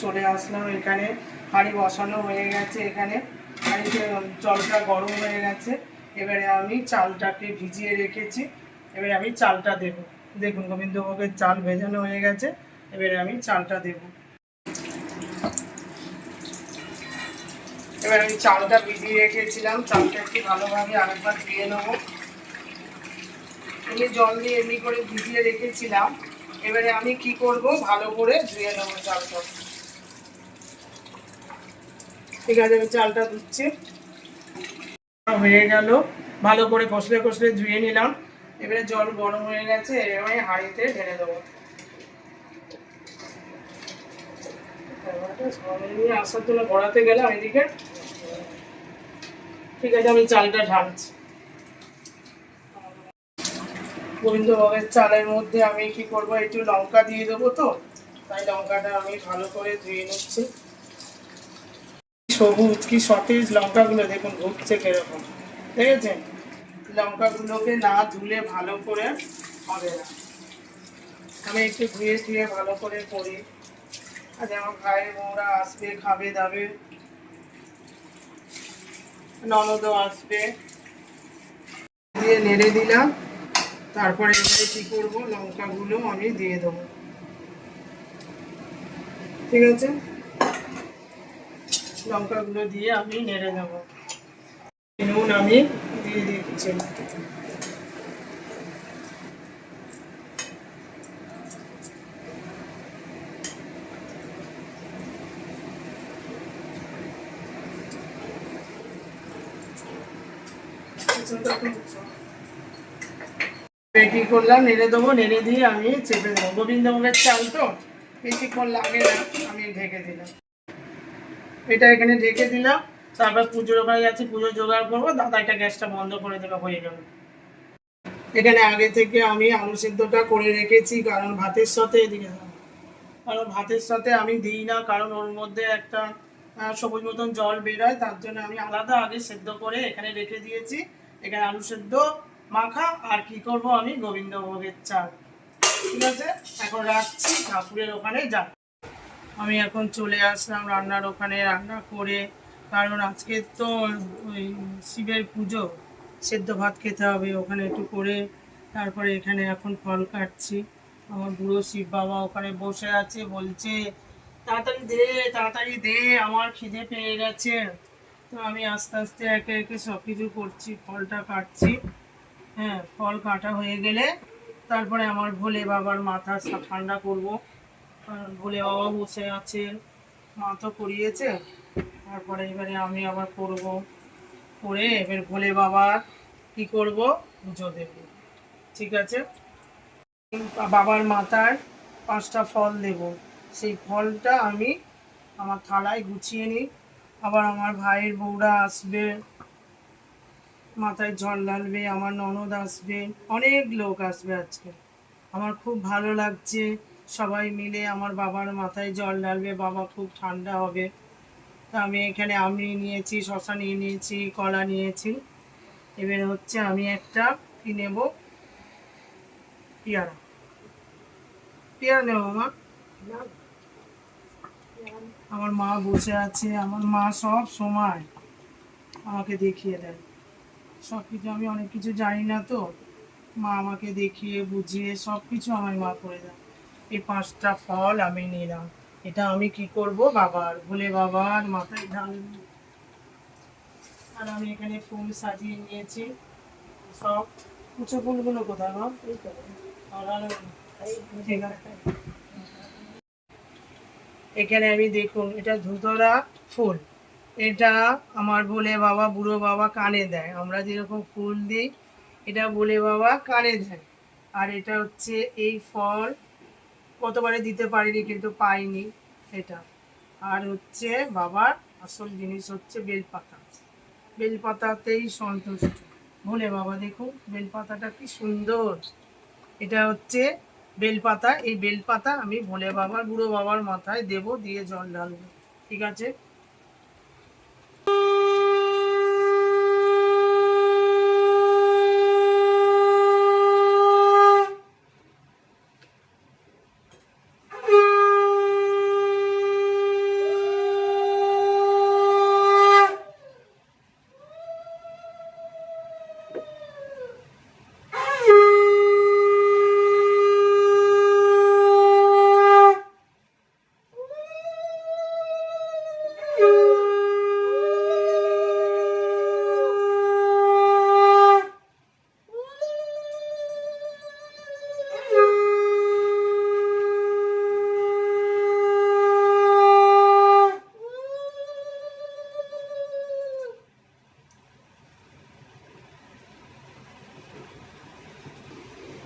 চলে আসলাম এখানে। হাঁড়ি বসানো হয়ে গেছে এখানে, হাঁড়িতে জলটা গরম হয়ে গেছে। এবারে আমি চালটাকে ভিজিয়ে রেখেছি, এবারে আমি চালটা দেবো। দেখুন গোবিন্দভোগের চাল ভেজানো হয়ে গেছে, এবারে আমি চালটা দেব। এবার আমি চালটা ভিজিয়ে রেখেছিলাম, চালটা একটু ভালোভাবে আরেকবার ধুয়ে নেবো। এমনি জল দিয়ে এমনি করে ভিজিয়ে রেখেছিলাম, এবারে আমি কি করব, ভালো করে ধুয়ে নেবো চালটা। ঠিক আছে, আমি চালটা ধুচ্ছি। হয়ে গেল, ভালো করে কষলে কষলে ধুয়ে নিলাম। এবারে জল গরম হয়ে গেছে, এবারে আমি হাঁড়িতে ঢেলে দেবো। আসার জন্য গড়াতে গেলাম এদিকে। ঠিক আছে, আমি চালটা ঢালছি। গোবিন্দভোগের চালের মধ্যে আমি কি করব, একটু লঙ্কা দিয়ে দেবো, তো তাই লঙ্কাটা আমি ভালো করে ধুয়ে নিচ্ছি। সবুজ কি সতেজ লঙ্কাগুলো দেখুন ঘুরছে কিরকম, দেখেছেন? লঙ্কাগুলোকে না ধুলে ভালো করে হবে না। আমি একটু ধুয়ে ধুয়ে ভালো করে করি। আজ আমার ভাইয়ের বউরা আসবে, খাবে দাবে, ননদও আসবে। দিয়ে নেড়ে দিলাম, তারপরে এবারে কি করব, লঙ্কাগুলো আমি দিয়ে দেবো। ঠিক আছে, লঙ্কাগুলো দিয়ে আমি নেড়ে দেবো। নুন আমি দিয়ে দিচ্ছি। কি করলাম, নেড়ে দেবো, নেড়ে দিয়ে আমি চেপে দেবো। গোবিন্দভোগের চাল তো বেশিক্ষণ লাগে না, আমি ঢেকে দিলাম। এটা এখানে ঢেকে দিলাম, তারপর পুজোর ওখানে যাচ্ছি, পুজো জোগাড় করবো। দাদা এটা গ্যাসটা বন্ধ করে দেবে, হয়ে গেল। এখানে আগে থেকে আমি আলু সেদ্ধটা করে রেখেছি, কারণ ভাতের সাথে এদিকে, কারণ ভাতের সাথে আমি দিই না, কারণ ওর মধ্যে একটা সবুজ মতন জল বেরোয়, তার জন্য আমি আলাদা আগে সেদ্ধ করে এখানে রেখে দিয়েছি। এখানে আলু সেদ্ধ মাখা, আর কি করব আমি গোবিন্দভোগের চাল। ঠিক আছে, এখন রাখছি, ঠাকুরের ওখানে যা। আমি এখন চলে আসলাম রান্নার ওখানে, রান্না করে, কারণ আজকে তো ওই শিবের পুজো, সেদ্ধ ভাত খেতে হবে ওখানে একটু করে। তারপরে এখানে এখন ফল কাটছি। আমার বুড়ো শিব বাবা ওখানে বসে আছে, বলছে তাড়াতাড়ি দে, তাড়াতাড়ি দে, আমার খিদে পেয়ে গেছে। তো আমি আস্তে আস্তে একে একে সব কিছু করছি, ফলটা কাটছি। হ্যাঁ, ফল কাটা হয়ে গেলে তারপরে আমার ভোলে বাবার মাথা ঠান্ডা করবো। কারণ ভোলে বাবা বসে আছে, মা তো করিয়েছে, তারপরে এবারে আমি আবার করব। করে এবার ভোলে বাবার কি করব, পুজো দেব। ঠিক আছে, বাবার মাথায় 5টা ফল দেব। সেই ফলটা আমি আমার থালায় গুছিয়ে নিই। আবার আমার ভাইয়ের বউরা আসবে, মাথায় জল ঢালবে, আমার ননদ আসবে, অনেক লোক আসবে আজকে। আমার খুব ভালো লাগছে, সবাই মিলে আমার বাবার মাথায় জল ঢালবে, বাবা খুব ঠান্ডা হবে। তা আমি এখানে আম নিয়েছি, শশা নিয়ে নিয়েছি, কলা নিয়েছি। এবারে হচ্ছে আমি একটা কি নেব, পেয়ারা। পেয়ারা নেব মা। আমার মা বসে আছে, আমার মা সব সময় আমাকে দেখিয়ে দেয় সব কিছু। আমি অনেক কিছু জানি না, তো মা আমাকে দেখিয়ে বুঝিয়ে সব কিছু আমার মা করে দেয়। এই 5টা ফল আমি নিলাম, এটা আমি কি করব, বাবার ভোলে বাবার মাথায় ঢালব। আর আমি এখানে ফুল সাজিয়ে নিয়েছি সব। কুচো ফুলগুলো কোথায় মা? ঠিক আছে, এখানে আমি দেখুন, এটা ধুতরা ফুল। এটা আমার ভোলে বাবা, বুড়ো বাবা কানে দেয়, আমরা যেরকম ফুল দিই, এটা ভোলে বাবা কানে দেয়। আর এটা হচ্ছে এই ফল, কতবারে দিতে পারিনি কিন্তু পাইনি এটা। আর হচ্ছে বাবার আসল জিনিস হচ্ছে বেলপাতা, বেলপাতাতেই সন্তুষ্ট ভোলে বাবা। দেখুন বেলপাতাটা কি সুন্দর, এটা হচ্ছে বেলপাতা। এই বেলপাতা আমি ভোলে বাবার, বুড়ো বাবার মাথায় দেব, দিয়ে জল ঢালবো। ঠিক আছে,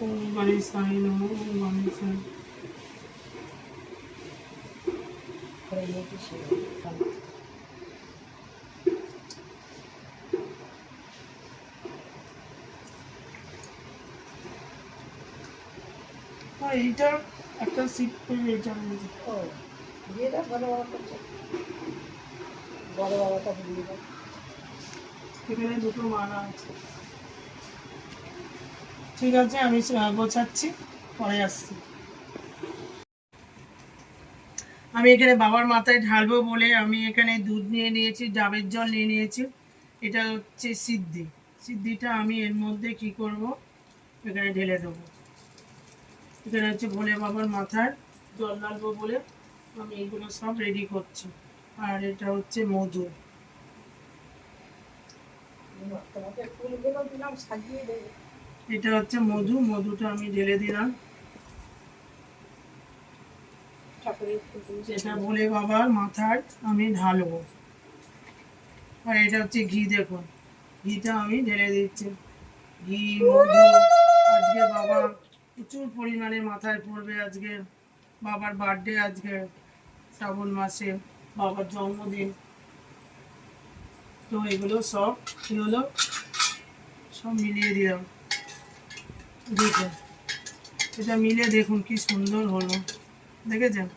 ওম গণেশায় নমঃ, ওম গণেশায়। এইটা একটা সিট করে এটা রয়েছে। এখানে দুটো মালা আছে। ঠিক আছে, আমি গোছাচ্ছি, পরে আসছি। আমি এখানে বাবার মাথায় ঢালবো বলে আমি এখানে দুধ নিয়ে নিয়েছি, ডাবের জল নিয়ে নিয়েছি। এটা হচ্ছে সিদ্ধি। সিদ্ধিটা আমি এর মধ্যে কি করব, এখানে ঢেলে দেবো। এখানে হচ্ছে ভোলে বাবার মাথায় জল ঢালবো বলে আমি এগুলো সব রেডি করছি। আর এটা হচ্ছে মধু। এটা হচ্ছে মধু, মধুটা আমি ঢেলে দিলাম। এটা ভোলে বাবার মাথায় আমি ঢালবো। আর এটা হচ্ছে ঘি, দেখুন ঘিটা আমি ঢেলে দিচ্ছি। ঘি, মধু। আজকে বাবা প্রচুর পরিমাণে মাথায় পড়বে। আজকে বাবার বার্থডে, আজকে শ্রাবণ মাসে বাবার জন্মদিন। তো এগুলো সব কি হলো, সব মিলিয়ে দিলাম। দেখুন এটা মিলে দেখুন কি সুন্দর হলো, দেখেছেন?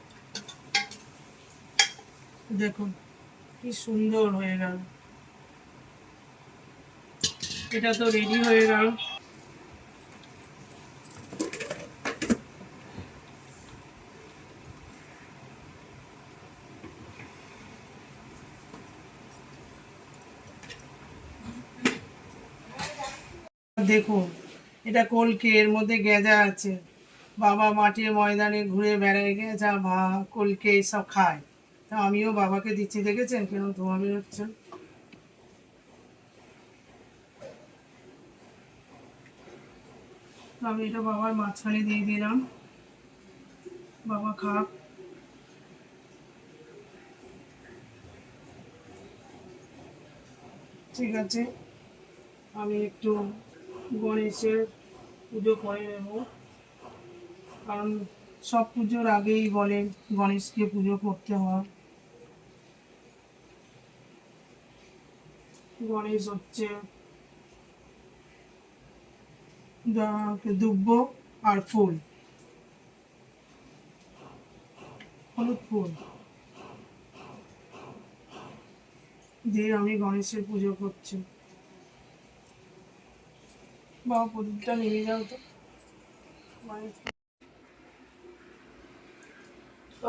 দেখুন কি সুন্দর হয়ে গেল। এটা তো রেডি হয়ে গেল। দেখুন এটা কলকে, এর মধ্যে গেঁজা আছে। বাবা মাটির ময়দানে ঘুরে বেড়ায়, গেঁজা কলকে সব খায়। তা আমিও বাবাকে দিচ্ছি, দেখেছেন কেন ধোঁয়া বেরোচ্ছে। আমি এটা বাবার মাঝখানে দিয়ে দিলাম, বাবা খাক। ঠিক আছে, আমি একটু গণেশের পুজো করে নেব, কারণ সব পুজোর আগেই বলে গণেশকে পুজো করতে হয়। গণেশ হচ্ছে দুব্ব আর ফুল, হলুদ ফুল দিয়ে আমি গণেশের পুজো করছি। বাবা প্রদীপটা নিয়ে যাও তো।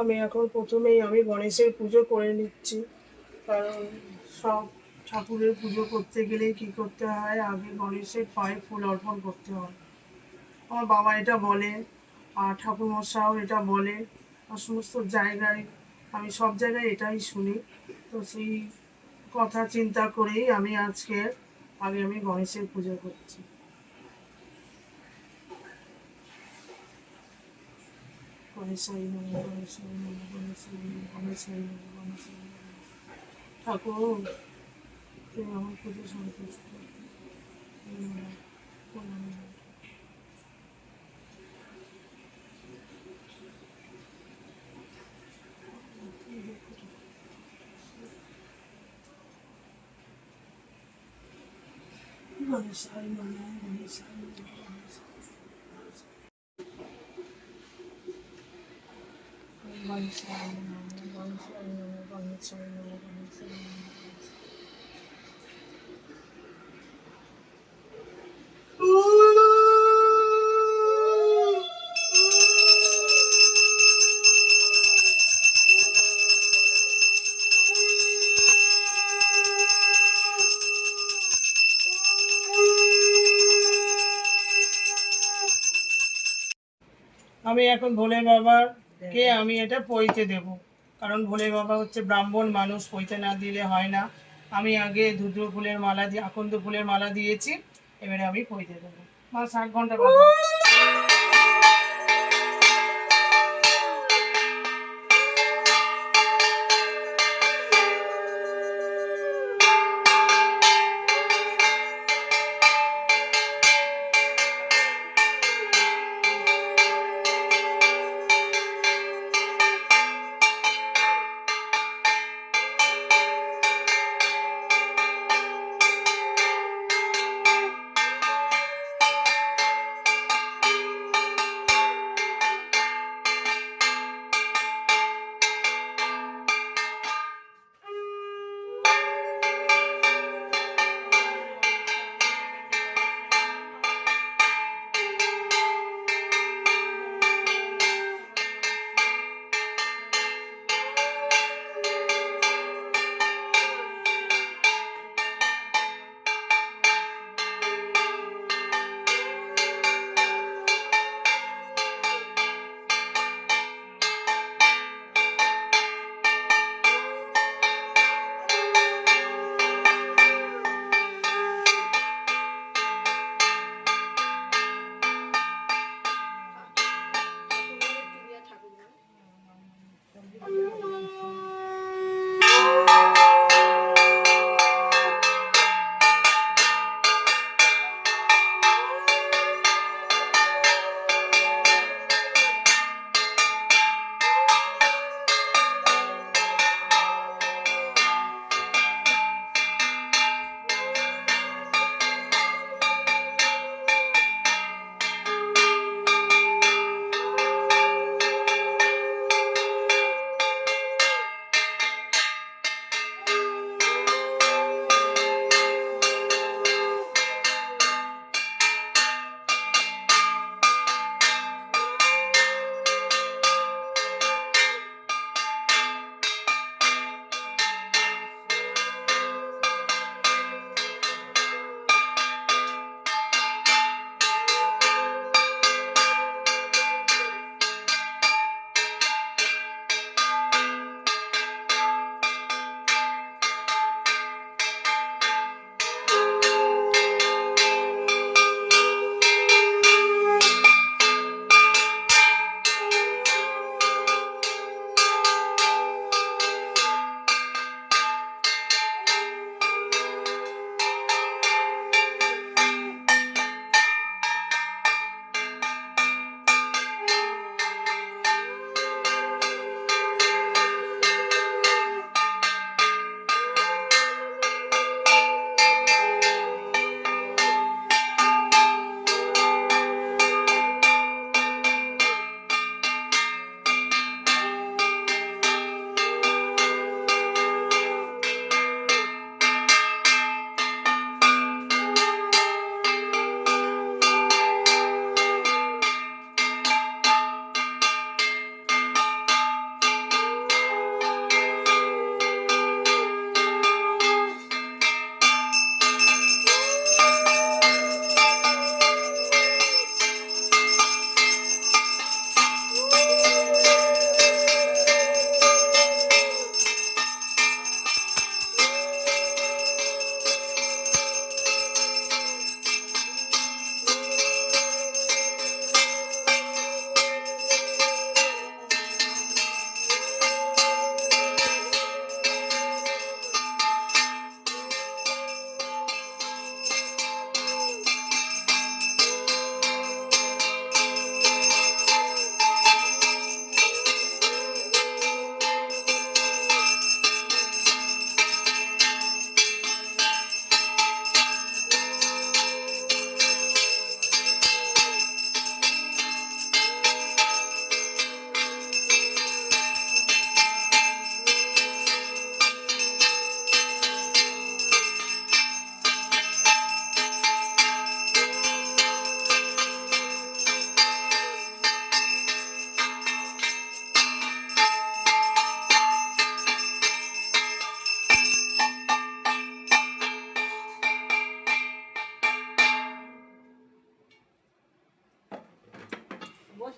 আমি এখন প্রথমেই আমি গণেশের পুজো করে নিচ্ছি, কারণ সব ঠাকুরের পুজো করতে গেলে কি করতে হয়, আগে গণেশের পায়ে ফুল অর্পণ করতে হয়। আমার বাবা এটা বলে, আর ঠাকুরমশাও এটা বলে, আর সমস্ত জায়গায় আমি সব জায়গায় এটাই শুনি। তো সেই কথা চিন্তা করেই আমি আজকে আগে আমি গণেশের পুজো করছি। গণেশাই নমঃ, গণেশাই নমঃ, গণেশাই নমঃ, গণেশাই নমঃ, গণেশাই নমঃ। ঠাকুর তুমি আমার পুজো সন্তুষ্ট করো। গণেশাই নমঃ, গণেশাই নমঃ, গণেশাই নমঃ, গণেশাই নমঃ, গণেশাই নমঃ, গণেশাই নমঃ। আমি এখন ভোলে বাবাকে আমি এটা পইতে দেব, কারণ ভোলে বাবা হচ্ছে ব্রাহ্মণ মানুষ, পইতে না দিলে হয় না। আমি আগে ধুদ্র ফুলের মালা দিয়ে, আকন্দ ফুলের মালা দিয়েছি, এবারে আমি পইতে দেবো। মা 7 ঘন্টা বাজে।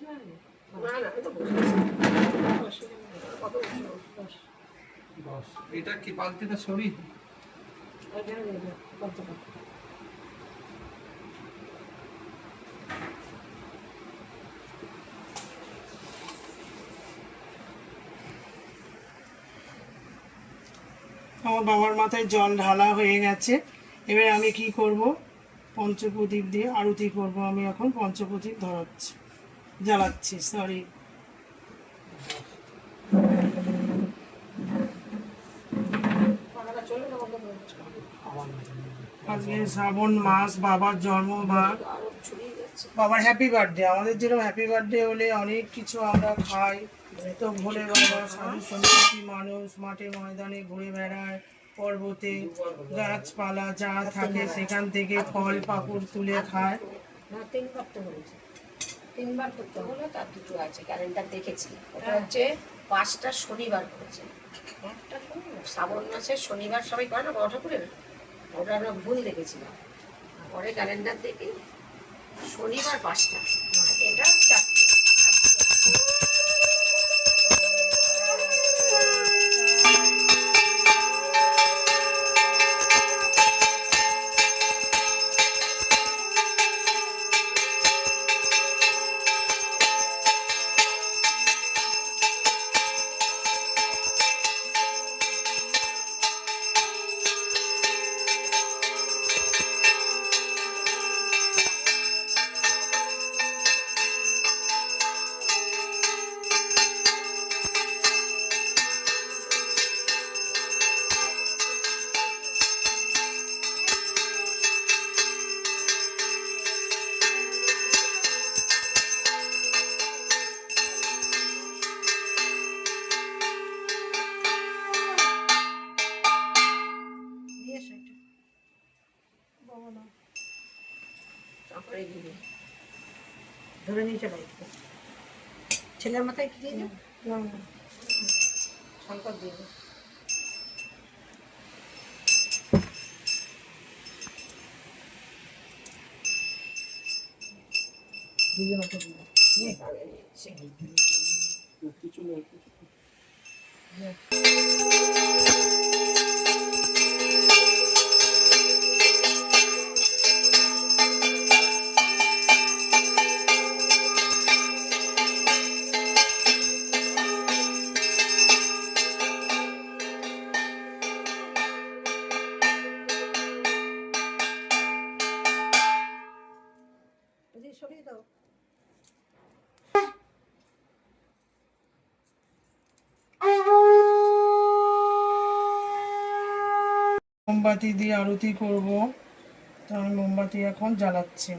না না এটা কত এটা কি বালতিটা সরি আমার বাবার মাথায় জল ঢালা হয়ে গেছে। এবার আমি কি করব, পঞ্চপ্রদীপ দিয়ে আরতি করব। আমি এখন পঞ্চপ্রদীপ জ্বালাচ্ছি। সরি, আজকে শ্রাবণ মাস, বাবার জন্মবার, বাবার হ্যাপি বার্থডে। আমাদের যেরকম হ্যাপি বার্থডে হলে অনেক কিছু আমরা খাই, তো ভোলে বাবা সাধু সন্ন্যাসী মানুষ মাঠে ময়দানে ঘুরে বেড়ায়, পর্বতে গাছপালা যা থাকে সেখান থেকে ফল পাকুড় তুলে খায়। তিনবার করতে হলো, তার দুটো আছে ক্যালেন্ডার দেখেছি। ওটা হচ্ছে 5টা শনিবার করেছে, একটা শ্রাবণ মাসের শনিবার সবাই করে না বড় ঠাকুরের, ওটা আমরা ভুল দেখেছিলাম। পরে ক্যালেন্ডার দেখি শনিবার 5টা, এটা 4টে। ধরে নিয়েছে বাইকটা, ছেলের মাথায় কি দিয়ে শঙ্কর দিয়ে সরিয়ে দাও। মোমবাতি দিয়ে আরতি করব, তো আমি মোমবাতি এখন জ্বালাচ্ছি।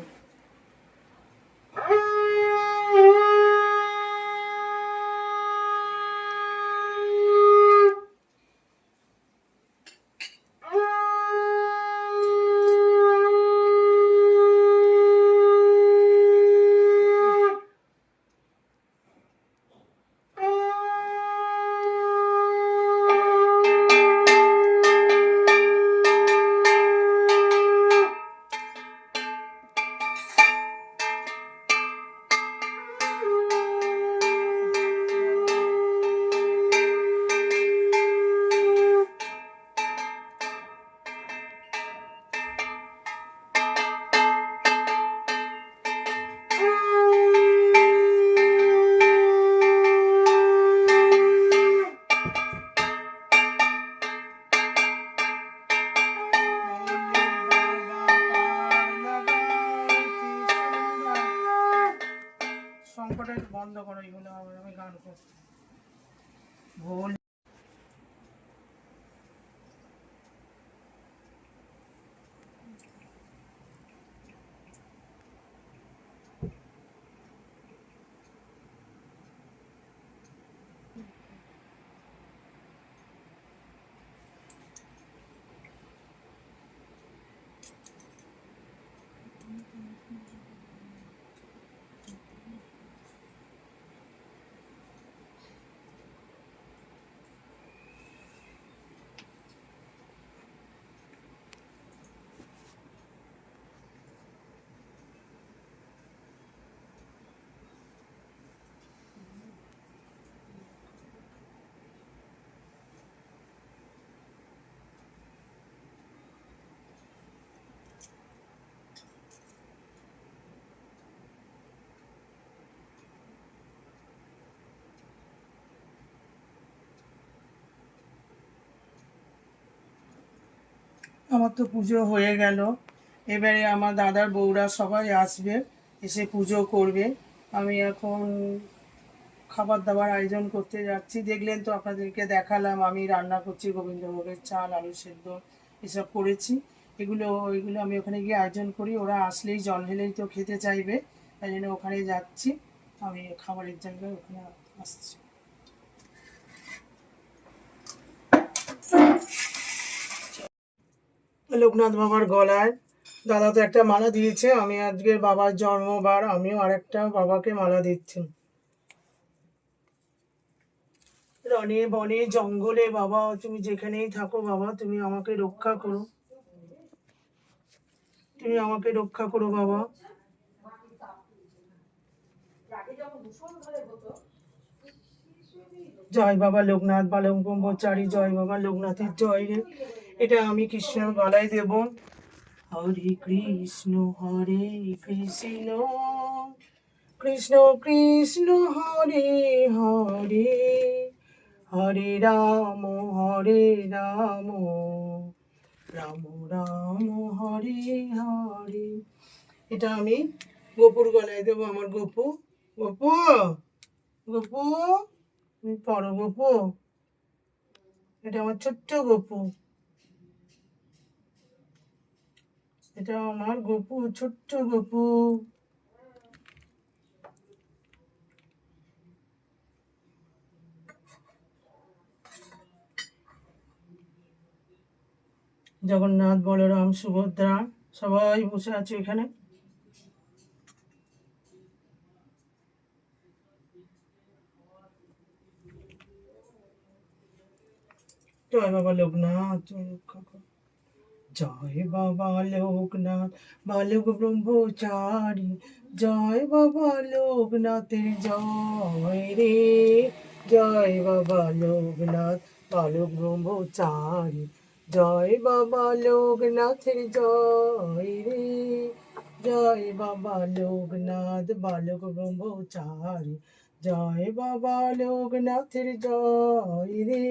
বন্ধ করো, এগুলো আমি গান করছি। ভোল আমার তো পুজো হয়ে গেল, এবারে আমার দাদার বউরা সবাই আসবে, এসে পুজো করবে। আমি এখন খাবার দাবার আয়োজন করতে যাচ্ছি। দেখলেন তো, আপনাদেরকে দেখালাম আমি রান্না করছি, গোবিন্দভোগের চাল, আলু সেদ্ধ এসব করেছি। এগুলো আমি ওখানে গিয়ে আয়োজন করি, ওরা আসলেই জল ঢেলেই তো খেতে চাইবে, তাই জন্য ওখানে যাচ্ছি। আমি খাবারের জায়গায় ওখানে আসছি। লোকনাথ বাবার গলায় দাদা তো একটা মালা দিয়েছে, আমি আজকে বাবার জন্মবার, আমিও আরেকটা বাবাকে মালা দিচ্ছি। রনে বনে জঙ্গলে বাবা, তুমি যেখানেই থাকো বাবা, তুমি আমাকে রক্ষা করো, তুমি আমাকে রক্ষা করো বাবা। জয় বাবা লোকনাথ, বালক ব্রহ্মচারী, জয় বাবা লোকনাথের জয় রে। এটা আমি কৃষ্ণের গলায় দেব। হরে কৃষ্ণ কৃষ্ণ কৃষ্ণ হরে হরে, হরে রাম রাম রাম হরে হরে। এটা আমি গোপুর গলায় দেবো, আমার গোপু। গোপু, গোপু, তুমি পড়ো গোপু। এটা আমার ছোট্ট গোপু, এটা আমার গোপু, ছোট্ট গোপু। জগন্নাথ, বলরাম, সুভদ্রা সবাই বসে আছে এখানে। জয় বাবা লোকনাথ, জয় রক্ষা করো। জয় বাবা লোকনাথ, বালক ব্রহ্মচারী, জয় বাবা লোকনাথের জয় রে। জয় বাবা লোকনাথ, বালক ব্রহ্মচারী, জয় বাবা লোকনাথের জয় রে। জয় বাবা লোকনাথ, বালক ব্রহ্মচারী, জয় বাবা লোকনাথের জয় রে।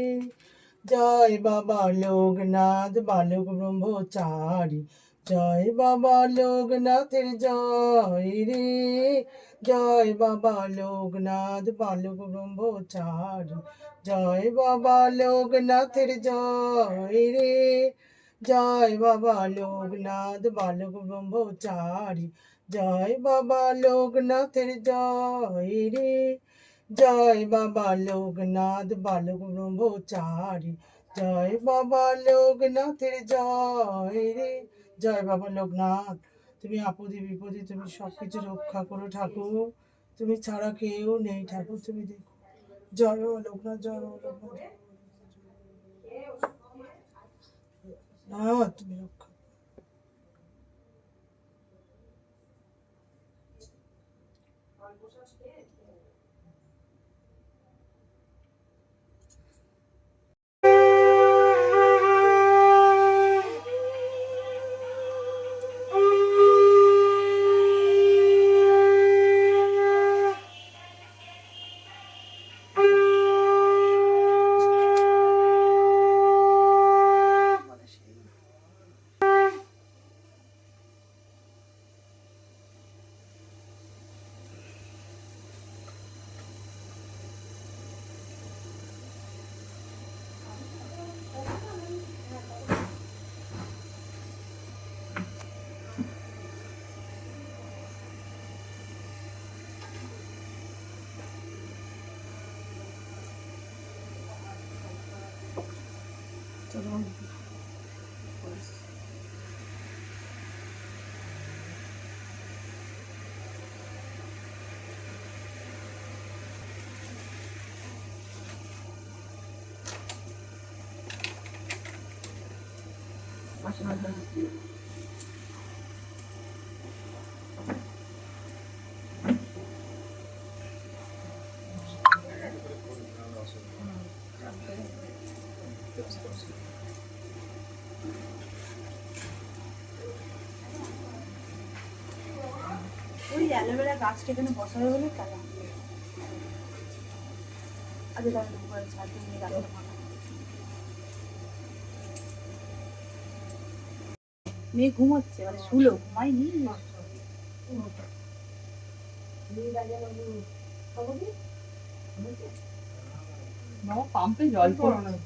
জয় বাবা লোকনাথ, বালক ব্রহ্মচারী, জয় বাবা লোকনাথের জয় রে। জয় বাবা লোকনাথ, বালক ব্রহ্মচারী, জয় বাবা লোকনাথের জয় রে। জয় বাবা লোকনাথ, বালক ব্রহ্মচারী, জয় বাবা লোকনাথের জয় রে। জয় বাবা লোকনাথ, বালক ব্রহ্মচারী, জয় বাবা লোকনাথের জয় রে। জয় বাবা লোকনাথ, তুমি আপদে বিপদে তুমি সবকিছু রক্ষা করো ঠাকুর, তুমি ছাড়া কেউ নেই ঠাকুর, তুমি দেখো। জয় বাবা লোকনাথ, জয় বাবা লোকনাথ, না তুমি রক্ষা। ওই অ্যালোভেরা গাছটা এখানে বসাবে বলে তারা আগে তারা ছাড়তে নিয়ে গাছটা মেয়ে ঘুমোচ্ছে, মানে শুলো, ঘুমায়নি। বাবা পাম্পে জল পড়ছে।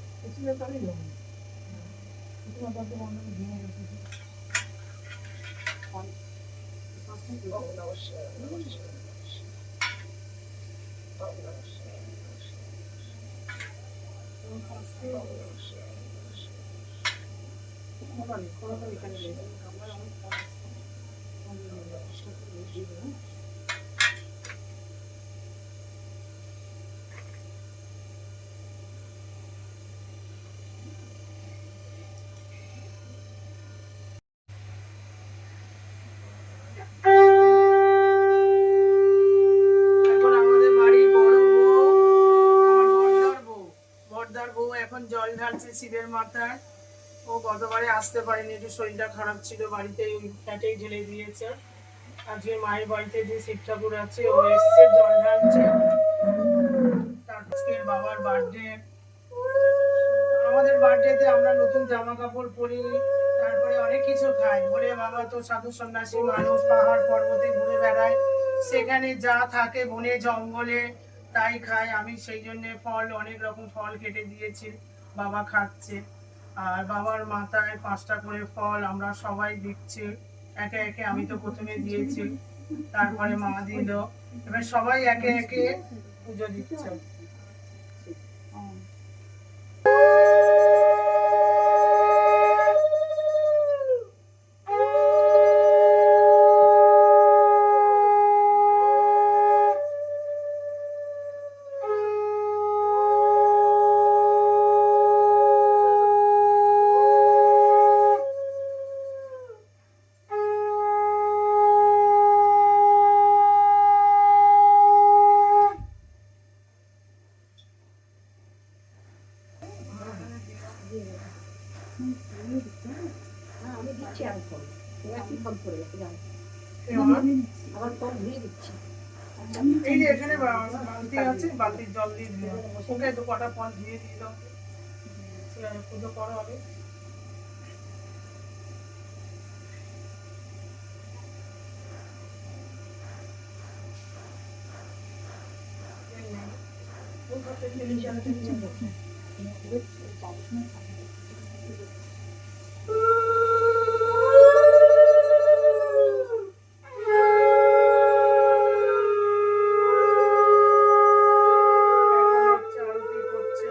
এখন আমাদের বাড়ির বড় বউ, আমার বড়দার বউ এখন জল ঢালছে শিবের মাথায়। ও গতবারে আসতে পারেনি, একটু শরীরটা খারাপ ছিল, বাড়িতে ওই ফ্ল্যাটেই ঢেলে দিয়েছে। আজকে মায়ের বাড়িতে যে শিব ঠাকুর আছে ও এসছে জল ঢালছে। তার আজকে বাবার বার্থডে, আমাদের বার্থডেতে আমরা নতুন জামা কাপড় পরি, তারপরে অনেক কিছু খাই। বলে বাবা তো সাধু সন্ন্যাসী মানুষ, পাহাড় পর্বতে ঘুরে বেড়ায়, সেখানে যা থাকে বনে জঙ্গলে তাই খায়। আমি সেই জন্য ফল, অনেক রকম ফল কেটে দিয়েছি, বাবা খাচ্ছে। আর বাবার মাথায় 5টা করে ফল আমরা সবাই দিচ্ছি একে একে। আমি তো প্রথমে দিয়েছি, তারপরে মা দিল, এবার সবাই একে একে পুজো দিচ্ছে। আমি দিচ্ছি আর ফল, একই ফল পড়ে গেছে জানো, এই আমার আবার ফল ধুয়ে দিচ্ছি। এই যে এখানে বালতি আছে, বালতির জল দিয়ে দিও, ওকে তো কটা ফল দিয়ে দিয়ে দাও, পুজো করো হবে। এখন হচ্ছে আরতি করছে।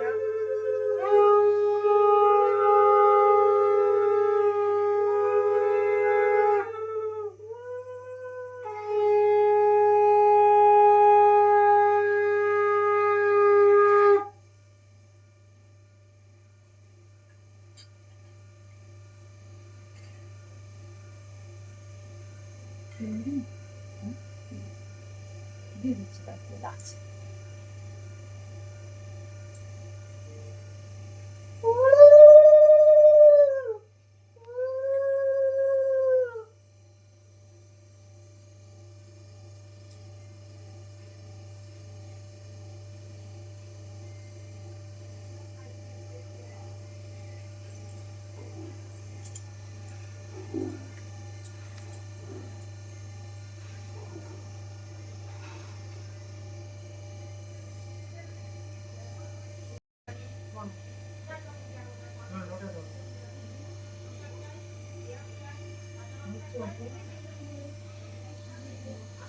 দিয়ে দিচ্ছি, তারপরে রাখছি।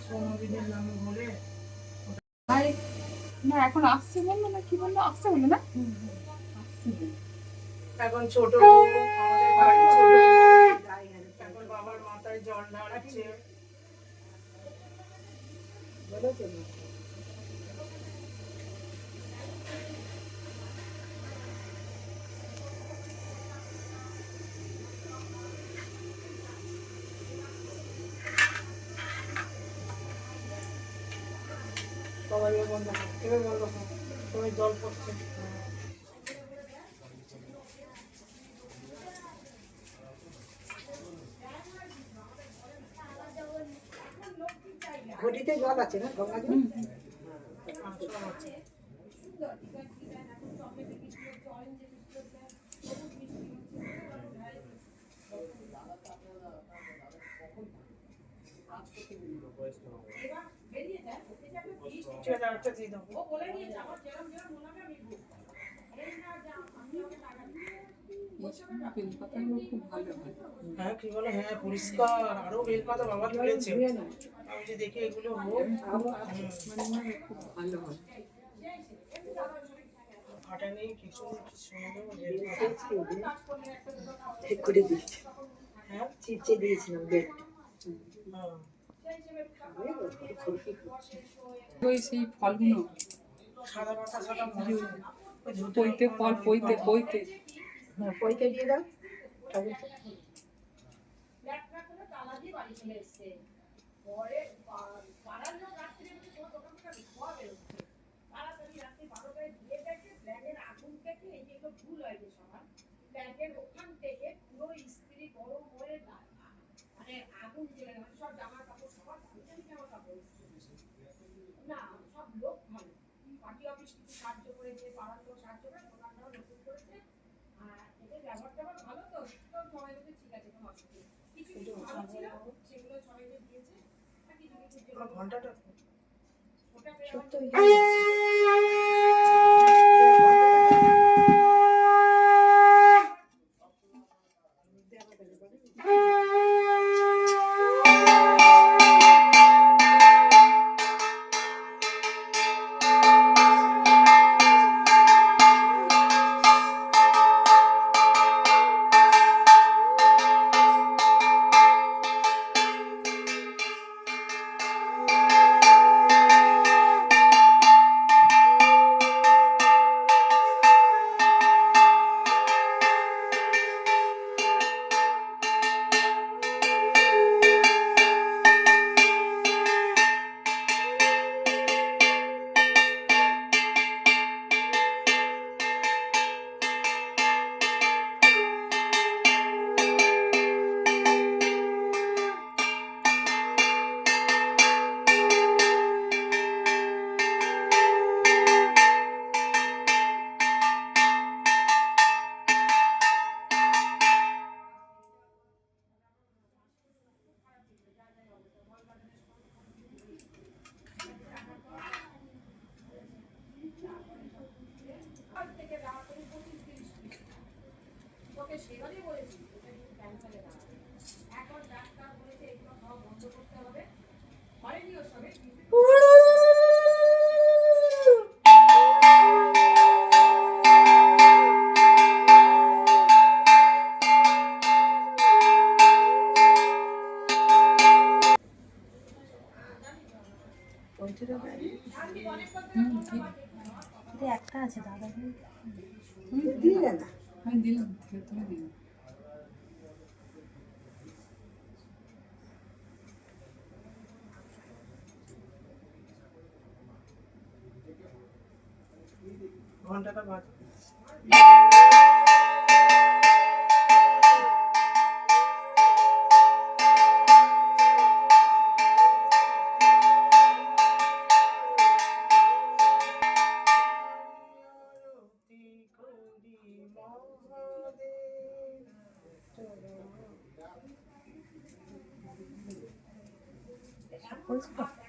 সোনাদিদির নামে বলে ভাই না, এখন আসছে বললো না, কি বললো, আসছে বললো না, আসছে বললো। এখন ছোট বউ, আমাদের বাড়ির ছোট বউ এখন বাবার মাথায় জল ঢালছে। সবাই এবার বন্ধ করো, এবার বন্ধ করো, সবাই জল পড়ছে। ঘটিতে জল আছে না, গঙ্গা জল। সব আছে। ঠিক আছে, আরেকটা দিয়ে দাও। বেলপাতাগুলো খুব ভালো হয়। হ্যাঁ কি বলে, হ্যাঁ পরিষ্কার, আরো বেলপাতা বাবা তুলেছে। আমি যে দেখি এগুলো হোক। মানে খুব ভালো হয়। ফাটা নেই কিছু নেই, কি সুন্দর বেলপাতা। ঠিক করে দিচ্ছি, হ্যাঁ চিপচে দিয়েছিলাম বেড হ্যাঁ। ওই সেই ফলগুলো সাদা পাতা সাদা মনে হয়। ওই ধুতে পইতে ফল পইতে পইতে হ্যাঁ পয়টা দিয়ে দাও তবে আমার ঘন্টাটা সত্য পয়টাটা দেয় এটা একটা আছে দাদা দিলে না আমি দিলাম তুমি দিলাম। ঘন্টাটা বাদ।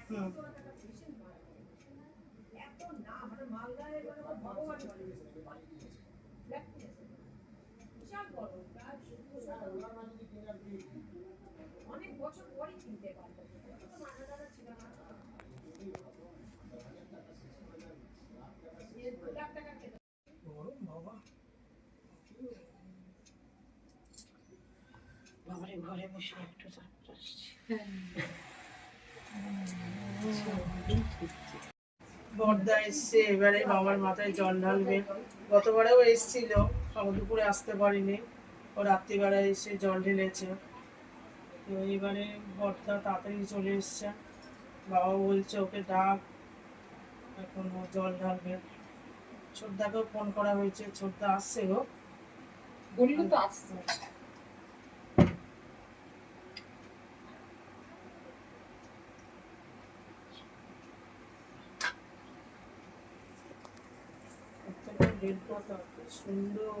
হুম গরম বাবা। বাবারে ঘরে বসে একটু চাপটা আসছে বর্দা এসছে, এবারে বাবার মাথায় জল ঢালবে। গতবারেও এসছিল, দুপুরে আসতে পারিনি, ও রাত্রিবেলায় এসে জল ঢেলেছে। তো এবারে বর্দা তাড়াতাড়ি চলে এসছে, বাবা বলছে ওকে ডাক, এখন ও জল ঢালবে। ছোটদাকেও ফোন করা হয়েছে, ছোটদা আসছে গো। বললো তো আসছে। বেলপাতা সুন্দর,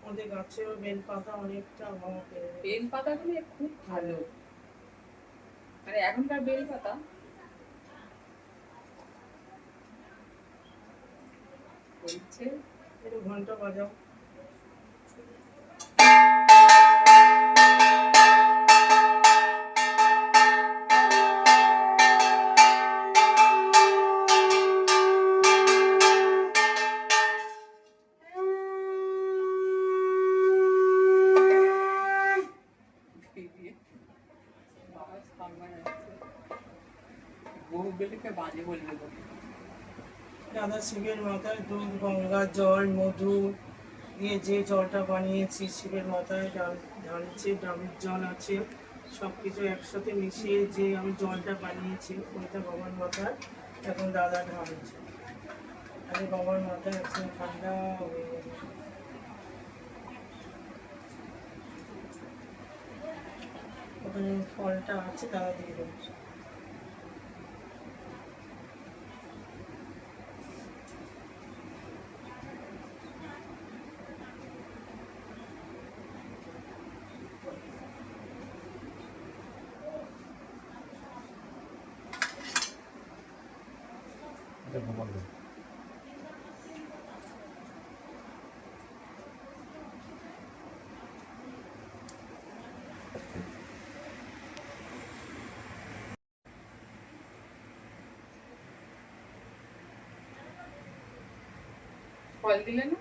ওদের গাছেও বেলপাতা অনেকটা আমাকে। বেলপাতাগুলো খুব ভালো। আরে এখনকার বেল পাতা বলছে একটু ঘন্টা বাজাও। বাবা সামনে আছে বহু বেলকে বাজে বলবে দাদা শিবের মাথায় দুধ, গঙ্গা জল, মধু দিয়ে যে জলটা বানিয়েছি শিবের মাথায় ঢালছে, ডাবের জল আছে, সব কিছু একসাথে মিশিয়ে যে আমি জলটা বানিয়েছি ওইটা বাবার মাথায় এখন দাদা ঢালছে। আরে বাবার মাথায় এখন ঠান্ডা হয়ে গেছে। ওখানে ফলটা আছে দাদা দিয়ে দেবো। ফল দিলে না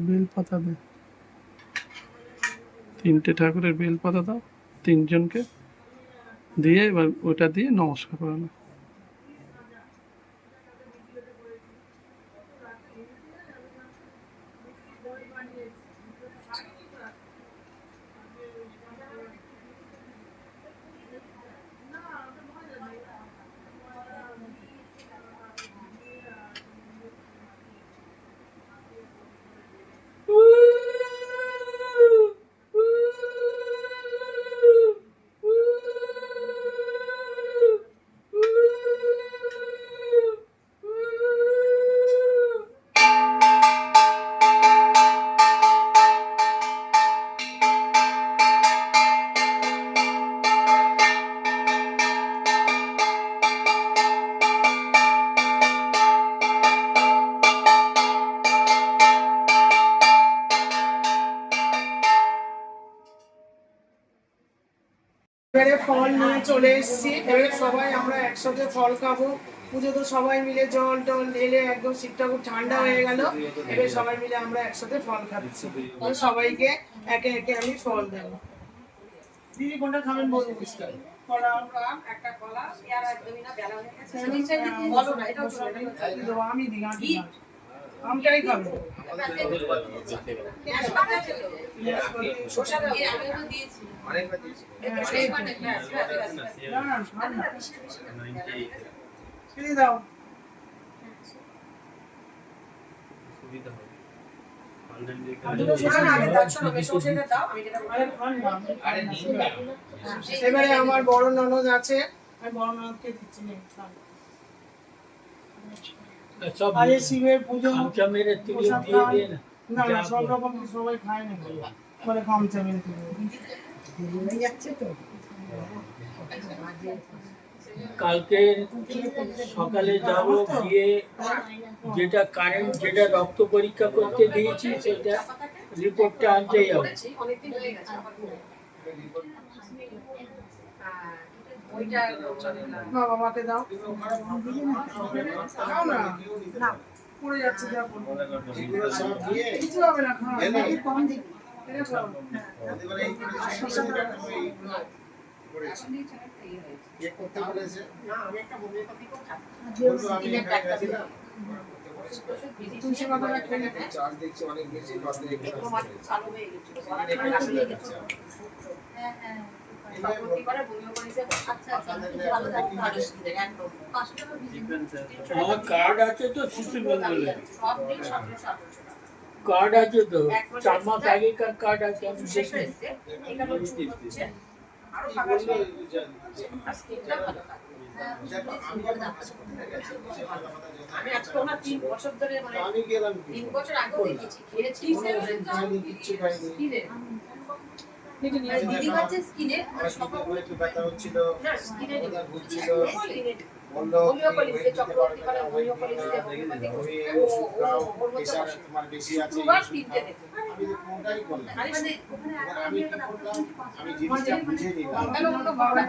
বেল পাতা দে, 3টে ঠাকুরের বেল পাতা দাও, 3জনকে দিয়ে এবার ওটা দিয়ে নমস্কার করানো। এবারে ফল নিয়ে চলে এসেছি, এবারে সবাই আমরা একসাথে ফল খাবো। পুজো তো সবাই মিলে জল টল ঢেলে একদম শীতটা খুব ঠান্ডা হয়ে গেল, এবারে সবাই মিলে আমরা একসাথে ফল খাচ্ছি। সবাইকে একে একে আমি ফল দেবো। দিদি কোনটা খাবেন বলুন? কলা, একটা কলা, পেয়ারা একদমই না, বেলা হয়ে গেছে। বলো না, এটাও দেবো, আমি দিই আমটাই খাবো। শসা দাও। চিনি দাও। এবারে আমার বড় ননদ আছে, আমি বড় ননদকে দিচ্ছি। আরে শিবের পুজো না না, সব রকম সবাই খায় না বলে কম চাবেন যাচ্ছে তো। কালকে সকালে যাব, গিয়ে যেটা কারেন্ট, যেটা রক্ত পরীক্ষা করতে দিয়েছি সেটা রিপোর্টটা আনতেই হবে। অনেকদিন হয়ে গেছে ওইটা চলে না। না বাবাকে দাও, খাও না, না পড়ে যাচ্ছে, যা বলবো কিছু হবে না, খাও কম দিই। এটা খাও। না, আমি একটা হোমিওপ্যাথিকও খাই। তুলসী পাতাটা খেয়ে নেবে। একটু মাটি চালু হয়ে গেছিল, পড়াশোনা হয়ে গেছিল। ভর্তি করে হোমিওপ্যাথিতে ভালো থাকতে পারে একদম। আমার কার্ড আছে তো শিশু মঙ্গলে, সব দিন 1700 টাকা। কার্ড আছে তো, 4 মাস আগেকার কার্ড আছে, আমি শেষ দেখি। হয়েছে, এখানে ছুট হচ্ছে। আরো টাকা আছে। আজকেটা ভালো থাকে। আমি আজকে ওনার 3 বছর ধরে মানে 3 বছর আগেও দেখেছি, খেয়েছি। কি রে? দিদি হচ্ছে স্কিনে না, স্কিনে হোমিওপ্যাথিতে চক্রবর্তী করে হোমিওপ্যাথিতে শুক্রবার 3টে দেখে। কেন অন্য বাবা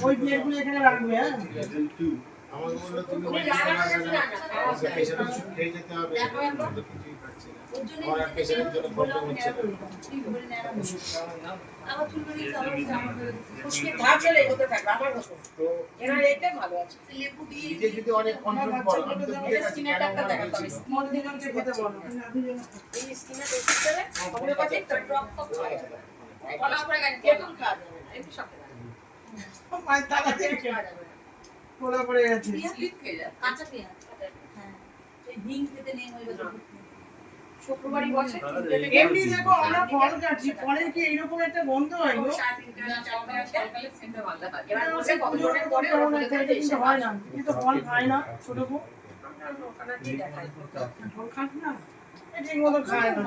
ওই প্লেটগুলো এখানে রাখবে, হ্যাঁ আমাকে বললো তুমি খেয়ে যেতে হবে, কিছুই খাচ্ছে না। আমার আর পেশেন্টের জন্য প্রবলেম হচ্ছে না। তো নিজে যদি অনেক কন্ট্রোল করো, আমি তো বুঝে গেছি কেন আমার হয়েছিল। মধ্যে খেতে বলো। মায়ের তালা থেকে খোলা পড়ে গেছে। কাঁচা পেঁয়াজ হ্যাঁ এই হিং খেতে নেই ওই শুক্রবারই বসে এমনি দেখো আমরা ফল কাটছি, ফলের কি এইরকম একটা গন্ধ হয় গো? কিন্তু হয় না, কিন্তু ফল খায় না ছোট বউ, ফল খাস না, এ ঠিক মতো খায় না,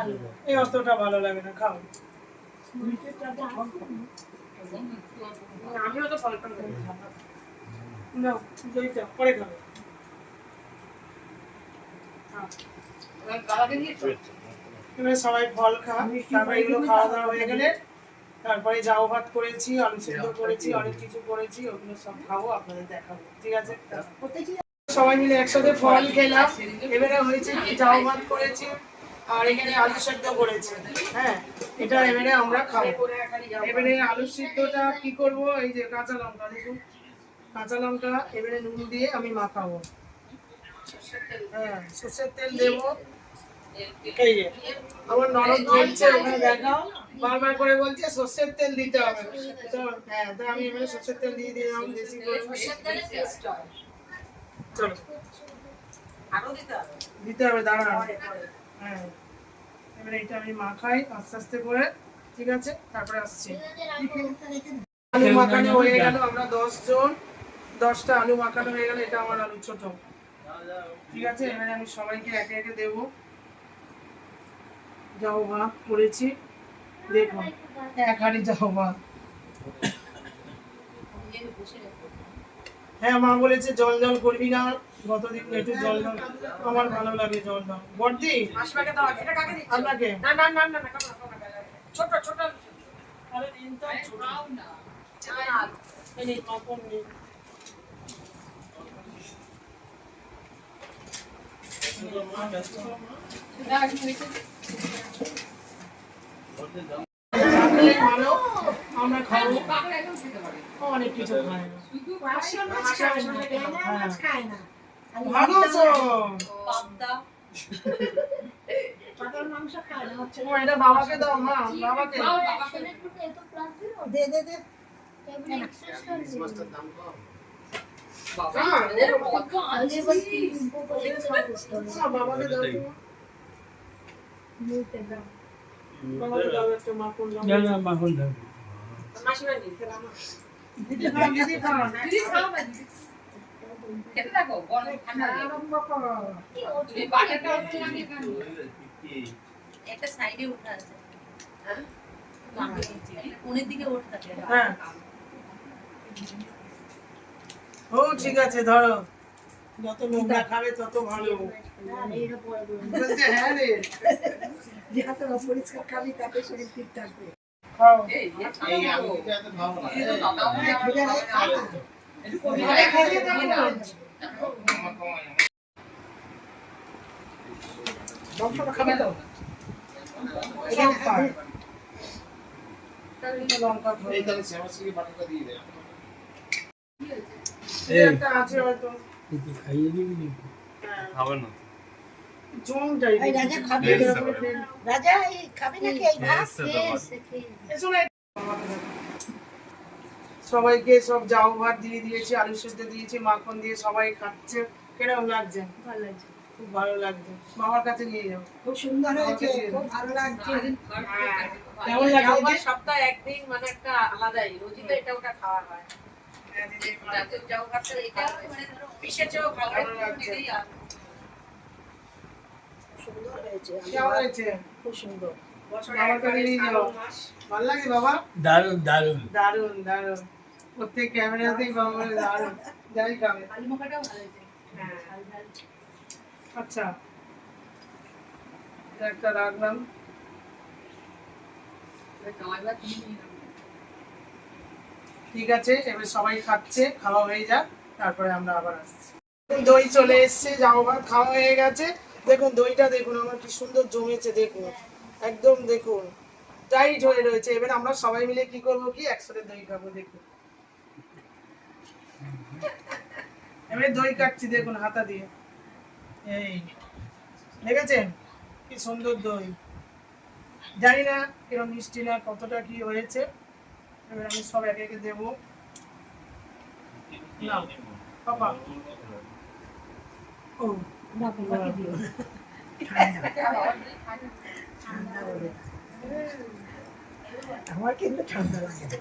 এই অতটা ভালো লাগে না, খাও। আমিও তো ফল খাবো না জয়িতা পরে খাবে। গালাকে দিয়েছো এবারে সবাই ফল খা, তারপরে এগুলো খাওয়া দাওয়া হয়ে গেলে তারপরে জাউ ভাত করেছি, আলু সেদ্ধ করেছি, অনেক কিছু করেছি, ওগুলো সব খাবো, আপনাদের দেখাবো, ঠিক আছে? সবাই মিলে একসাথে ফল খেলাম। এবারে হয়েছে কি, জাউ ভাত করেছি আর এখানে আলু সেদ্ধ করেছি, হ্যাঁ এটা এবারে আমরা খাবো। এবারে আলু সিদ্ধটা কি করব, এই যে কাঁচা লঙ্কা দেখুন, কাঁচা লঙ্কা এবারে নুন দিয়ে আমি মাখাবো, হ্যাঁ সরষের তেল দেবো। এই যে আমার নরদ বলছে ওখানে দেখাও, বারবার করে বলছে সরষের তেল দিতে হবে, তো হ্যাঁ তো আমি এবারে সরষের তেল দিয়ে দিলাম বেশি করে। চলো আরো দিতে দিতে হবে হবে, দাঁড়া, হ্যাঁ এবারে এটা আমি মাখাই আস্তে আস্তে করে, ঠিক আছে? তারপরে আসছি। আলু মাখানো হয়ে গেল, আমরা 10 জন, 10টা আলু মাখানো হয়ে গেল, এটা আমার আলু ছোট, ঠিক আছে? এবারে আমি সবাইকে একে একে দেবো। যাও ভাত করেছি, দেখুন এক হাঁড়ি যাও ভাত। হ্যাঁ মা বলেছে জল জল করবি না, গতদিন একটু জল জল, আমার ভালো লাগে জল জল। বর্দি আসবাকে দাও, এটা কাকে দিচ্ছ? আপনাকে না না না না না ছোট ছোট আরে দিন তো ছোট না এই নে, তখন নে। ভালো, আমরা খাবো, অনেক কিছু খাই না। ভালো তো ও, এটা বাবাকে দাও মা, বাবাকে মাছটার দাম কম। বাবাকে দাও তো। বাবাকে দাও একটা মাখন দাও। না না মাখন থাকবে। মাসিমা দিন দিদি খান দিদি খান দিদি খাও না দিদি খেতে থাকো গরম ঠান্ডা আরম্ভ করো তুমি বাটারটা হচ্ছে আমি খাবো একটা সাইডে উঠা আছে হ্যাঁ কোণের দিকে ওঠ থাকে হ্যাঁ ও ঠিক আছে ধরো যত নোংরা খাবে তত ভালো বলছে হ্যাঁ রে যত পরিষ্কার খাবি তাতে শরীর ঠিক থাকবে। খাও এই এই আমি কিন্তু এত ভালো না। এই তো দাদা খেলে হয় খাবে। আরে খেয়ে যাবো মাংসটা খাবে তো সব খায় লঙ্কা খাও এই তাহলে শ্যামাশ্রীকে বাটাটা দিয়ে দে। একটা আছে হয়তো একটু খাইয়ে দিবি নাকি? খাবে না। জম যাই এই রাজা খাবে রাজা এই খাবে নাকি এই ভাত এসো না সবাইকে সব জাউ ভাত দিয়ে দিয়েছি আলু সেদ্ধ দিয়েছি মাখন দিয়ে সবাই খাচ্ছে কেরকম লাগছে ভালো লাগছে খুব ভালো লাগছে মামার কাছে নিয়ে যাও খুব সুন্দর হয়েছে খুব ভালো লাগছে। কেমন লাগছে সপ্তাহে একদিন মানে একটা আলাদাই রোজই তো এটা ওটা খাওয়া হয় রাতের যাও ভাতটা এটা মানে ধরো পিসেছেও ভালো ভালো লাগছে। দিলেই আর সুন্দর হয়েছে কেমন হয়েছে খুব সুন্দর। বছরে আমার কাছে একবারে নিয়ে যাও। শ্রাবণ মাস। ভালো লাগে বাবা দারুণ দারুণ। দারুন দারুন প্রত্যেক ক্যামেরাতেই বাবা বলে দারুন যাই খাবে আলু মাখাটাও ভালো হয়েছে হ্যাঁ ঝাল ঝাল আচ্ছা এটা একটা রাখলাম কামাইবার তুমি নিয়ে নাও ঠিক আছে এবার সবাই খাচ্ছে খাওয়া হয়ে যাক তারপরে আমরা আবার আসছি দই চলে এসছে যাও ভাত খাওয়া হয়ে গেছে দেখুন দইটা দেখুন আমার কি সুন্দর জমেছে দেখুন একদম দেখুন টাইট হয়ে রয়েছে এবার আমরা সবাই মিলে কি করবো কি একসাথে দই খাবো দেখুন এবারে দই কাটছি দেখুন হাতা দিয়ে এই দেখেছেন কি সুন্দর দই জানি না কিরম মিষ্টি না কতটা কি হয়েছে এবার আমি সব একে একে দেবো নাও পাপা ও ঠান্ডা বলে আমার কিন্তু ঠান্ডা লাগে না।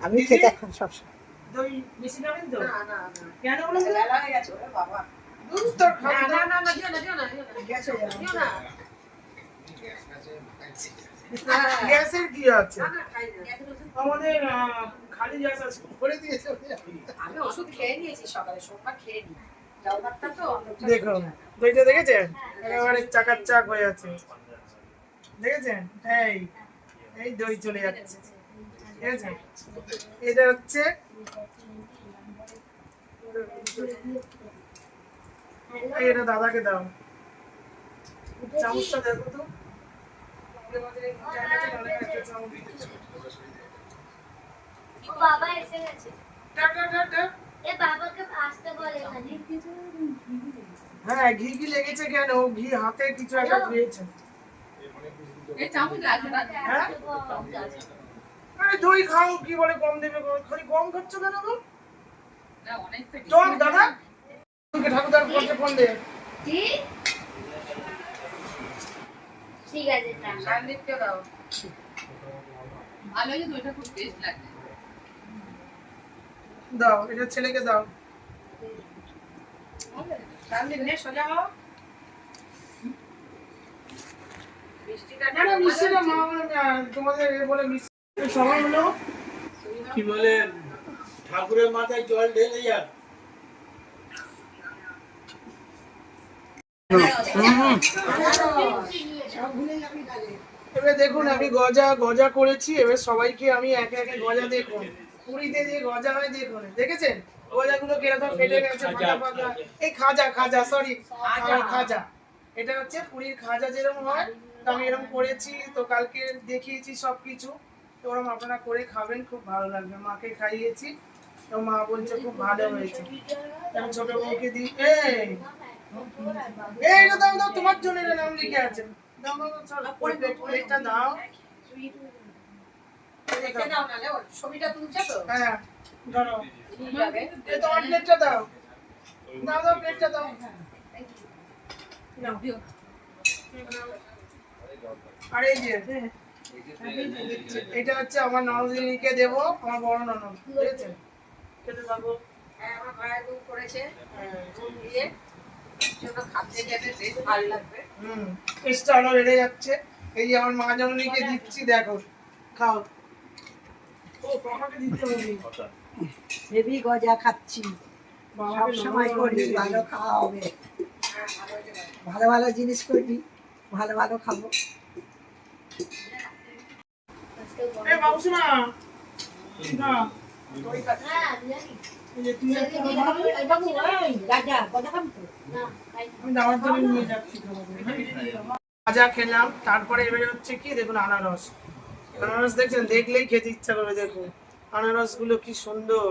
আমি খেতে এখন সবসময় দই বেশি খাবেন তো না না না কেন বলেন তো? বেলা হয়ে গেছে ওরে বাবা দুধ তো না খাবেন না না না দিও না দিও না দিও না গ্যাস হয়ে যাবে। দিও না গ্যাসের কি আছে না না খাই না আমাদের খালি গ্যাস আছে করে দিয়েছে আমি ওষুধ খেয়ে নিয়েছি সকালে সোমবার খেয়ে নি যাও ভাতটা তো দেখুন দইটা দেখেছেন একেবারে চাকাচাক হয়ে আছে দেখেছেন এই এই দই চলে যাচ্ছে ঠিক আছে এটা হচ্ছে এই এটা দাদাকে দাও চামচটা দেখো তো ও বাবা এসে গেছে টাক, টাক, টাক, টাক। এ বাবাকে আসতে বলে এখানে হ্যাঁ ঘি কি লেগেছে কেন ও ঘি হাতে কিছু একটা পেয়েছে এই চামচ আছে না হ্যাঁ আরে দই খাও কি বলে কম দেবে খালি কম খাচ্ছ কেন গো না অনেকটা চল দাদা তোকে ঠাকুরদার কাছে ফোন দে কি ঠিক আছে টাকা সান্দিপকে দাও ভালো হয়েছে দইটা খুব টেস্ট লাগছে দাও এটা ছেলেকে দাও সান্দিপ নে সোজা হও মিষ্টিটা না না মিষ্টিটা মা বলে না, তোমাদের এ বলে মিষ্টি সবাই হলো কি বলে ঠাকুরের মাথায় জল ঢেলে যা। সব ভুলে যাবি তাহলে। এবার দেখুন আমি গজা করেছি এবার সবাইকে আমি একে একে গজা দেখুন পুরীতে যে গজা হয় দেখুন দেখেছেন গজাগুলো কিরকম ফেটে গেছে ফাঁকা ফাঁকা এই খাজা সরি খাজা এটা হচ্ছে পুরীর খাজা যেরকম হয় তো আমি এরকম করেছি তো কালকে দেখিয়েছি সবকিছু তো ওরকম আপনারা করে খাবেন খুব ভালো লাগবে মাকে খাইয়েছি তো মা বলছে খুব ভালো হয়েছে আমি ছোট বউকে দিই এই এটা দাও দাও তোমার জন্য এটা নাম লিখে আছে দাও দাও দাও, চলো প্লেটটা দাও দেখে নাও না লে ছবিটা তুলছে তো হ্যাঁ ধরো ঠিক যাবে এই তোমার প্লেটটা দাও দাও দাও প্লেটটা দাও নাও। আর এই যে এটা হচ্ছে আমার ননদিনীকে দেবো, আমার বড় ননদ, বুঝেছেন? খেতে পাবো। হ্যাঁ, আমার ভাই বউ করেছে, নুন দিয়ে জন্য খাতে যাবে, বেশ ভালো লাগবে। টেস্টটা আরো বেড়ে যাচ্ছে। এই যে আমার মা জননীকে দিচ্ছি, দেখো খাও। ও তোমাকে দিতে হবে। হেভি গজা খাচ্ছি, বাবাকে সব সময় করবি, ভালো খাওয়া হবে, ভালো ভালো জিনিস করবি, ভালো ভালো খাবো। এ বাবুসু না, না, হ্যাঁ আমি জানি এই যে তুই একটা বাবু, এই বাবু, এই রাজা গজা খাবি তো? না খাই না। আমি যাওয়ার জন্য নিয়ে যাচ্ছি তোমাকে। ভাজা খেলাম, তারপরে এবারে হচ্ছে কি দেখুন আনারস। আনারস দেখছেন, দেখলেই খেতে ইচ্ছা করে। দেখুন আনারস গুলো কি সুন্দর,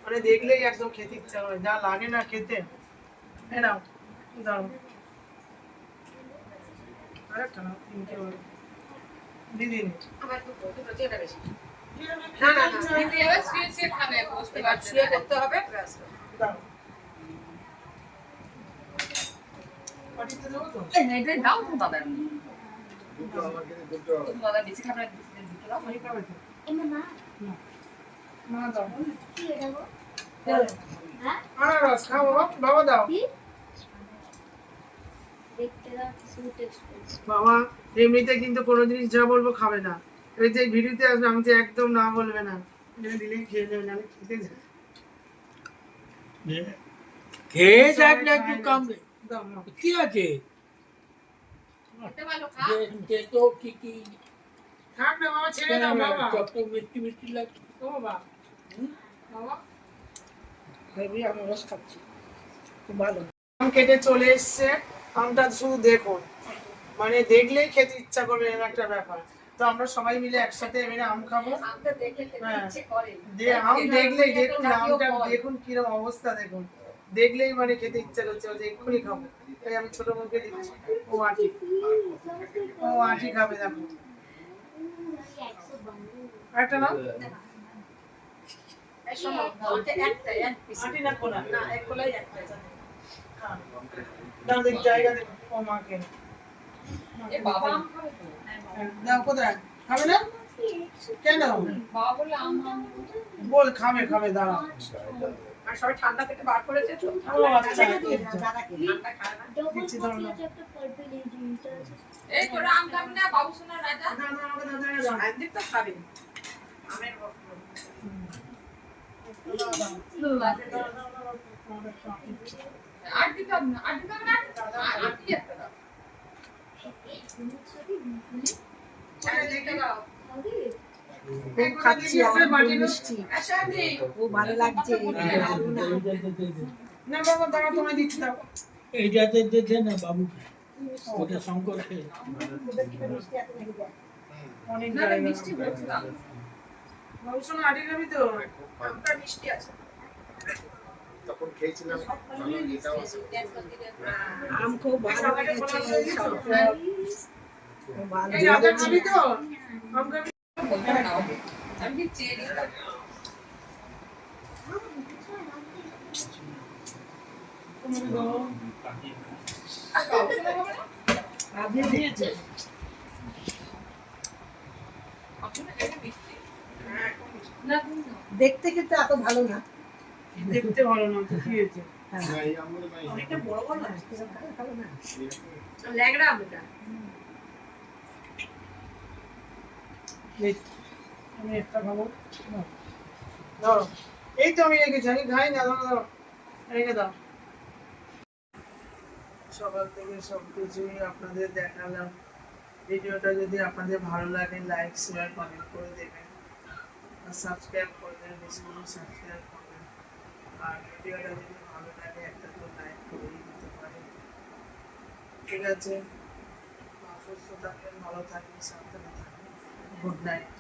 মানে দেখলেই একদম খেতে ইচ্ছা করে, যা লাগে না খেতে। এনাও দাও, আরেকটা নাও, তিনটে হলো। দিদি আমার দুটো চেয়ে বেশি। না না, না, না। দিদি এবার শুয়ে শুয়ে খাবে, বুঝতে এবার পারছি শুয়ে করতে হবে, ব্যাস। দাও, পাটিতে দেবো তো? এটা দাও তো দাদা, দুটো আমাকে দে, দুটো তুমি দাদা বেশি খাবে না, দুটো দাও। আমি খাবে তো? এমা মা না দাও, কি এটা গো? দাও। হ্যাঁ আনারস খাও বাবা, বাবা দাও। কি দেখতে দাও কিছু টেস্ট করছি। বাবা এমনিতে কিন্তু কোনো জিনিস যা বলবো খাবে না, এই যে ভিডিওতে আসবে আমি যে একদম না বলবে না, এটা দিলেই খেয়ে নেবে না, আমি খেতে যাই। খেয়ে দেখ না একটু কামড়ে, দাও নাও। কি আছে? খেতে ভালো খা। যে তো কি কি থাক না বাবা, ছেড়ে দাও বাবা। চপ মিষ্টি মিষ্টি লাগছে। ও বাবা, বাবা হেভি আনারস খাচ্ছি, খুব ভালো। আম কেটে চলে এসছে, আমটা শুধু দেখুন, মানে দেখলেই খেতে ইচ্ছা করবে, এরকম একটা ব্যাপার। তো আমরা সবাই মিলে একসাথে এবারে আম খাবো। আমটা দেখে খেতে হ্যাঁ। ইচ্ছে করে। আম দেখলেই দেখুন, জাতীয় আমটা ফল। দেখুন কিরকম অবস্থা, দেখুন দেখলেই মানে খেতে ইচ্ছা করছে, ওই যে এক্ষুনি খাবো। তাই আমি ছোট মুখে দিচ্ছি। ও আটি, ও আটি খাবে, দেখো। 152 একটা নাও, এই শোনো, আমাকে একটাই, এক piece। আটি না কোলা? না, এক কোলাই একটাই। দাও দেখ, জায়গা দেখো ও মাকে। এ বাবা আম খাবে তো। দাও, কোথায় খাবে না? কেন? বাবা বললে আম আম বল খাবে, খাবে, দাঁড়াও। আর সবাই ঠান্ডা থেকে বার করেছে তো। ও আচ্ছা, দাদাকে ঠান্ডা খায় না। ডবল দিচ্ছি, ধরো না। কপি একটা পার্পল এই জিনিসটা আছে। এই তোরা আম খাবি না, বাবু সোনা রাজা? দাও, দাও, আমাকে দাও, দাও, দাও। একদিন তো খাবি। আমের ভক্ত। দাও, দাও, দাও, দাও, দাও। আর দিতে হবে না, আর দিতে হবে না, আর কি একটা দাও। হ্যাঁ, দেখে দাও। খুব খাচ্ছি, আর খুব মিষ্টি, আচ্ছা, আন্টি। খুব ভালো লাগছে। দারুণ আম। না বাবা, দাঁড়া, তোমায় দিচ্ছি, দাও। এইটাতে দে না বাবুকে, ওটা শঙ্করকে। মিষ্টি এত নাকি দেয়? অনেক না না, জায়গা। মিষ্টি বলছি দাও। বাবু শোনো, আটি খাবি তো? আমটা মিষ্টি আছে। তখন খেয়েছিলাম ভালো, এটাও আছে। আম খুব ভালো লেগেছে, সব খুব ভালো এই রাজা লেগেছে। খাবি তো? আম খাবি? বলবে না বাবু। আমি কি চেরি দাও। তোমাকে দাও। আপনি দিয়েছে আপনার এটা মিষ্টি। না তুমি নাও। দেখতে কিন্তু এত ভালো না। দেখতে ভালো না তো, কি হয়েছে? হ্যাঁ, না, এই আমগুলো নাই। অনেকটা বড় বড় না? এরকম ভালো না। ল্যাংড়া আমটা। এই, আমি একটা খাবো। নাও। ধরো, এই তো আমি রেখেছি, আমি খাই না, ধরো ধরো, রেখে দাও। সকাল থেকে সব কিছুই আপনাদের দেখালাম। ভিডিওটা যদি আপনাদের ভালো লাগে, লাইক শেয়ার কমেন্ট করে দেবেন, আর সাবস্ক্রাইব করবেন, বেশি করে সাবস্ক্রাইব করবেন। আর ভিডিওটা যদি ভালো লাগে একটা তো লাইক করেই দিতে পারেন। ঠিক আছে, সুস্থ থাকবেন, ভালো থাকবেন, সাবধানে থাকবেন। Good night.